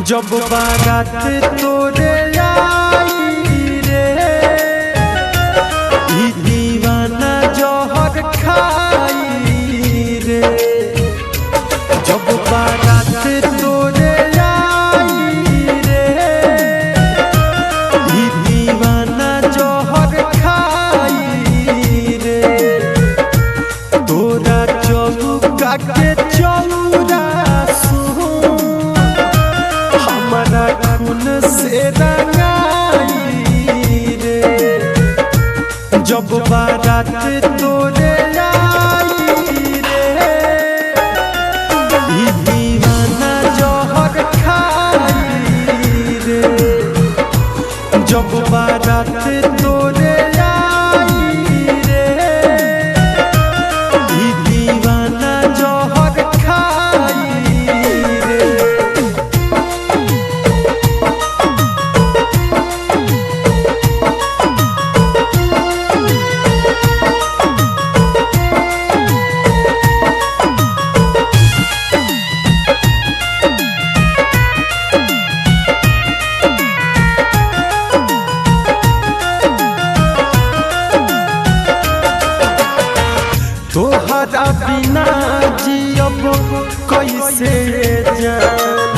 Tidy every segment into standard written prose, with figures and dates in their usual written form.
जब बारात तोरे आई रे ई दीवाना जहर खाई रे। जब बारात तोरे आई रे ई दीवाना जहर खाई रे। तोरा चौका के चौरा से रंगाई रे। जब बारात तोरे आई रे ई दीवाना जहर खाई रे। जब बारात तोरे आई रे ई दीवाना जहर खाई रे। तोहरा बिना जियब कैसे जान,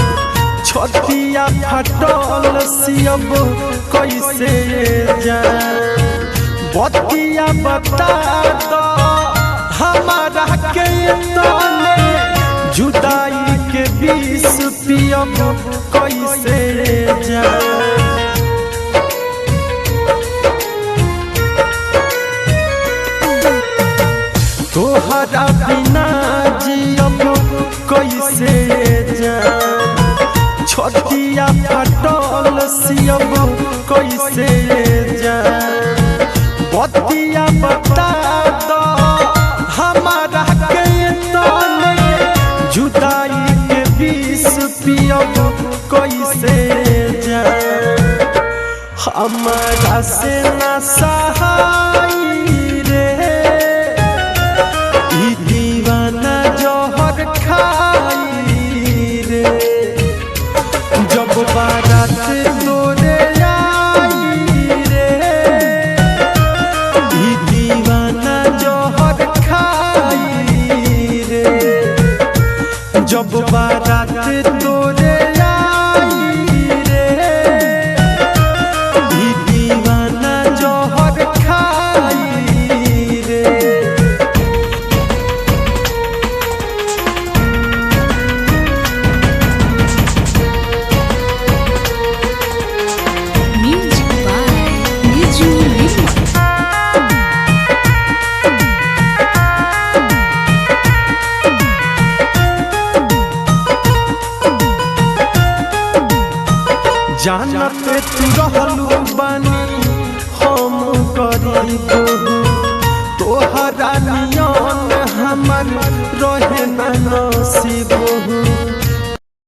छतिया फटल सियब कैसे जान। बतिया बता दो हमारा के तने, जुदाई के विष पियब कैसे जान। तोहरा बिना जियब कैसे जान, छतिया फटल सियब कैसे जान। बतिया बता दो हमारा के तने, जुदाई के विष पियब कैसे जान। हमारा से ना सहाई रे ई दीवाना जहर खाई रे। जब बारात तोरे आई रे ई दीवाना जहर खाई रे। जब बारात तोरे आई रे ई दीवाना जहर खाई रे। जानत तू रहलू बानी हम गरीब, तोहरा नियन हमर रहे न नसीब।